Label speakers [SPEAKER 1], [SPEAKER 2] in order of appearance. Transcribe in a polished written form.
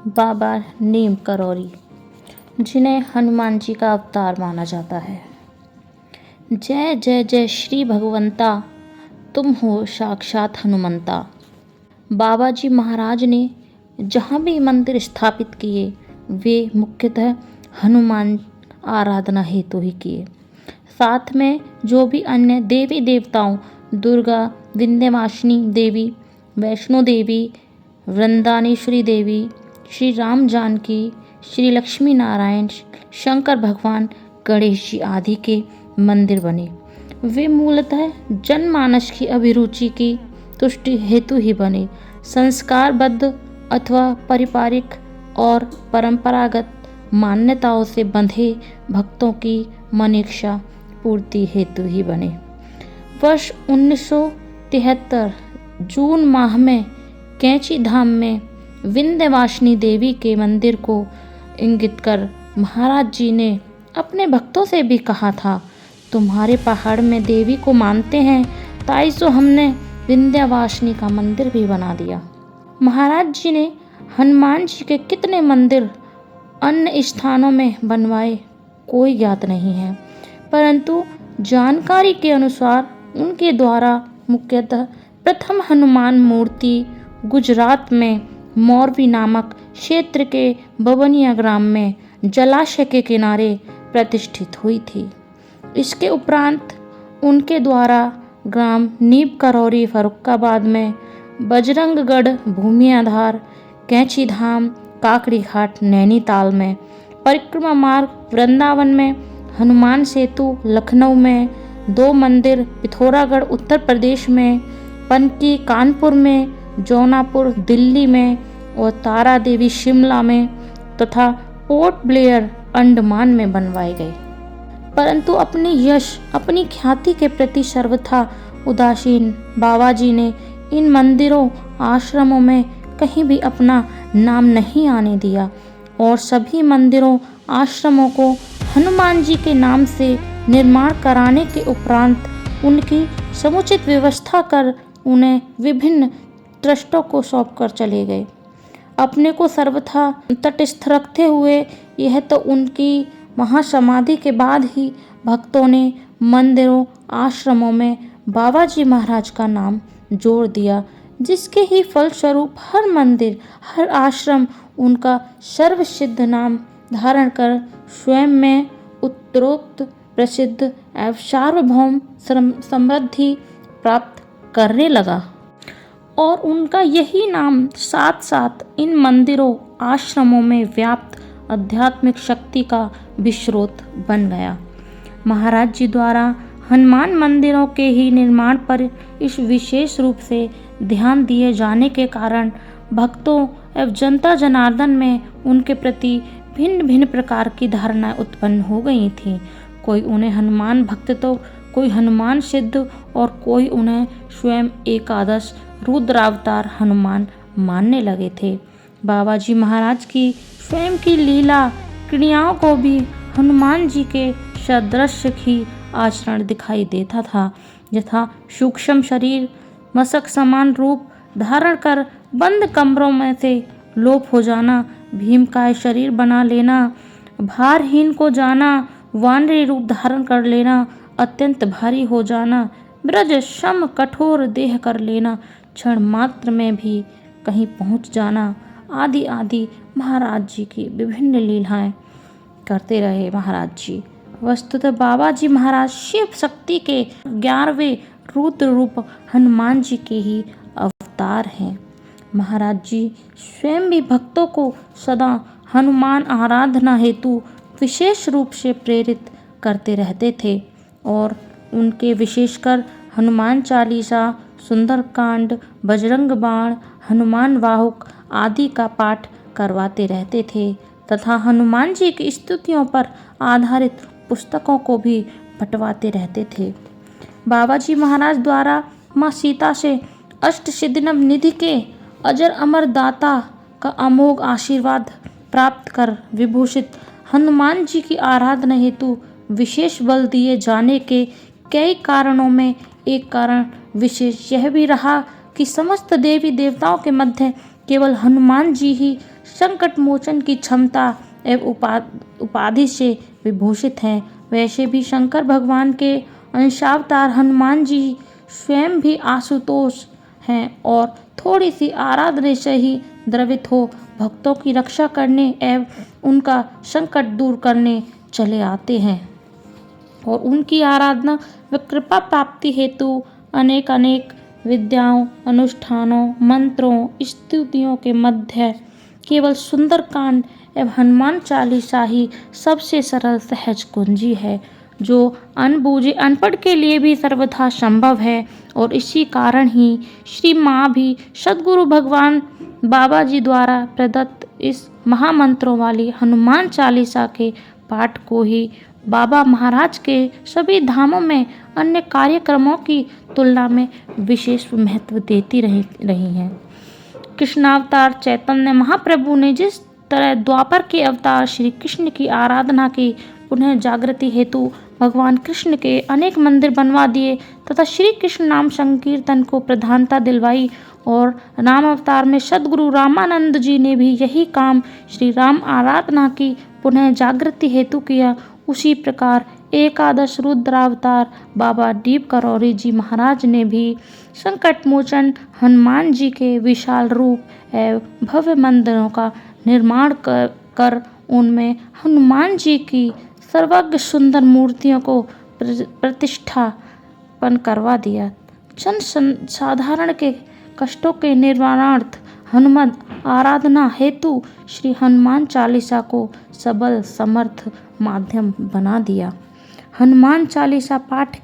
[SPEAKER 1] बाबा नीम करौरी, जिन्हें हनुमान जी का अवतार माना जाता है। जय जय जय श्री भगवंता, तुम हो साक्षात हनुमंता। बाबा जी महाराज ने जहाँ भी मंदिर स्थापित किए वे मुख्यतः हनुमान आराधना हेतु ही किए। साथ में जो भी अन्य देवी देवताओं दुर्गा, विंध्यवासिनी देवी, वैष्णो देवी, वृंदानेश्वरी देवी, श्री राम जानकी, श्री लक्ष्मी नारायण, शंकर भगवान, गणेश जी आदि के मंदिर बने। वे मूलतः जनमानस की अभिरुचि की तुष्टि हेतु ही बने। संस्कारबद्ध अथवा पारिवारिक और परंपरागत मान्यताओं से बंधे भक्तों की मनीक्षा पूर्ति हेतु ही बने। वर्ष 1973 जून माह में कैंची धाम में विंध्यवासिनी देवी के मंदिर को इंगित कर महाराज जी ने अपने भक्तों से भी कहा था, तुम्हारे पहाड़ में देवी को मानते हैं, ताई सो हमने विंध्यवासिनी का मंदिर भी बना दिया। महाराज जी ने हनुमान जी के कितने मंदिर अन्य स्थानों में बनवाए कोई ज्ञात नहीं है, परंतु जानकारी के अनुसार उनके द्वारा मुख्यतः प्रथम हनुमान मूर्ति गुजरात में मोरबी नामक क्षेत्र के बबनिया ग्राम में जलाशय के किनारे प्रतिष्ठित हुई थी। इसके उपरांत उनके द्वारा ग्राम नीम करौरी फर्रुखाबाद में, बजरंगगढ़ भूमि आधार, कैंची धाम, काकड़ी घाट नैनीताल में, परिक्रमा मार्ग वृंदावन में, हनुमान सेतु लखनऊ में, 2 मंदिर पिथौरागढ़ उत्तर प्रदेश में, पनकी कानपुर में, जौनापुर दिल्ली में और तारा देवी शिमला में तथा पोर्ट ब्लेयर अंडमान में बनवाए गए। परंतु अपने यश, अपनी ख्याति के प्रति सर्वथा उदासीन बाबा जी ने इन मंदिरों आश्रमों में कहीं भी अपना नाम नहीं आने दिया और सभी मंदिरों आश्रमों को हनुमान जी के नाम से निर्माण कराने के उपरांत उनकी समुचित व्यवस्था कर उन्हें विभिन्न ट्रस्टों को सौंप कर चले गए। अपने को सर्वथा तटस्थ रखते हुए यह तो उनकी महासमाधि के बाद ही भक्तों ने मंदिरों आश्रमों में बाबा जी महाराज का नाम जोड़ दिया, जिसके ही फलस्वरूप हर मंदिर, हर आश्रम उनका सर्वसिद्ध नाम धारण कर स्वयं में उत्तरोत्तर प्रसिद्ध एवं सार्वभौम समृद्धि प्राप्त करने लगा और उनका यही नाम साथ साथ इन मंदिरों आश्रमों में व्याप्त आध्यात्मिक शक्ति का विस्रोत बन गया। महाराज जी द्वारा हनुमान मंदिरों के ही निर्माण पर इस विशेष रूप से ध्यान दिए जाने के कारण भक्तों एवं जनता जनार्दन में उनके प्रति भिन्न भिन्न प्रकार की धारणाएं उत्पन्न हो गई थीं। कोई उन्हें हनुमान भक्त तो कोई हनुमान सिद्ध और कोई उन्हें स्वयं एकादश रुद्रावतार हनुमान मानने लगे थे। बाबा जी महाराज की स्वयं की लीला क्रियाओं को भी हनुमान जी के सदृश ही आचरण दिखाई देता था, यथा सूक्ष्म शरीर, मशक समान रूप धारण कर बंद कमरों में से लोप हो जाना, भीमकाय शरीर बना लेना, भारहीन को जाना, वानरी रूप धारण कर लेना, अत्यंत भारी हो जाना, ब्रज सम कठोर देह कर लेना, क्षण मात्र में भी कहीं पहुंच जाना, आदि आदि महाराज जी की विभिन्न लीलाएं करते रहे महाराज जी। वस्तुतः बाबा जी महाराज शिव शक्ति के 11वें रुद्र रूप हनुमान जी के ही अवतार हैं। महाराज जी स्वयं भी भक्तों को सदा हनुमान आराधना हेतु विशेष रूप से प्रेरित करते रहते थे और उनके विशेषकर हनुमान चालीसा, सुंदरकांड, बजरंग बाण, हनुमान वाहुक आदि का पाठ करवाते रहते थे तथा हनुमान जी की स्तुतियों पर आधारित पुस्तकों को भी बंटवाते रहते थे। बाबा जी महाराज द्वारा माँ सीता से अष्टसिद्धि निधि के अजर अमर दाता का अमोघ आशीर्वाद प्राप्त कर विभूषित हनुमान जी की आराधना हेतु विशेष बल दिए जाने के कई कारणों में एक कारण विशेष यह भी रहा कि समस्त देवी देवताओं के मध्य केवल हनुमान जी ही संकट मोचन की क्षमता एवं उपाधि से विभूषित हैं। वैसे भी शंकर भगवान के अंशावतार हनुमान जी स्वयं भी आशुतोष हैं और थोड़ी सी आराधना से ही द्रवित हो भक्तों की रक्षा करने एवं उनका संकट दूर करने चले आते हैं और उनकी आराधना व कृपा प्राप्ति हेतु अनेक अनेक विद्याओं, अनुष्ठानों, मंत्रों, स्तुतियों के मध्य केवल सुंदरकांड एवं हनुमान चालीसा ही सबसे सरल सहज कुंजी है, जो अनबूझे अनपढ़ के लिए भी सर्वथा संभव है। और इसी कारण ही श्री माँ भी सद्गुरु भगवान बाबा जी द्वारा प्रदत्त इस महामंत्रों वाली हनुमान चालीसा के पाठ को ही बाबा महाराज के सभी धामों में अन्य कार्यक्रमों की तुलना में विशेष महत्व देती रही हैं। कृष्णावतार चैतन्य महाप्रभु ने जिस तरह द्वापर के अवतार श्री कृष्ण की आराधना की पुनः जागृति हेतु भगवान कृष्ण के अनेक मंदिर बनवा दिए तथा श्री कृष्ण नाम संकीर्तन को प्रधानता दिलवाई और राम अवतार में सद्गुरु रामानंद जी ने भी यही काम श्री राम आराधना की पुनः जागृति हेतु किया, उसी प्रकार एकादश रुद्रावतार बाबा दीप करौरी जी महाराज ने भी संकट मोचन हनुमान जी के विशाल रूप एवं भव्य मंदिरों का निर्माण कर उनमें हनुमान जी की सर्वज्ञ सुंदर मूर्तियों को प्रतिष्ठापन करवा दिया। जन साधारण के कष्टों के निवारणार्थ हनुमत आराधना हेतु श्री हनुमान चालीसा को सबल समर्थ माध्यम बना दिया। हनुमान चालीसा पाठ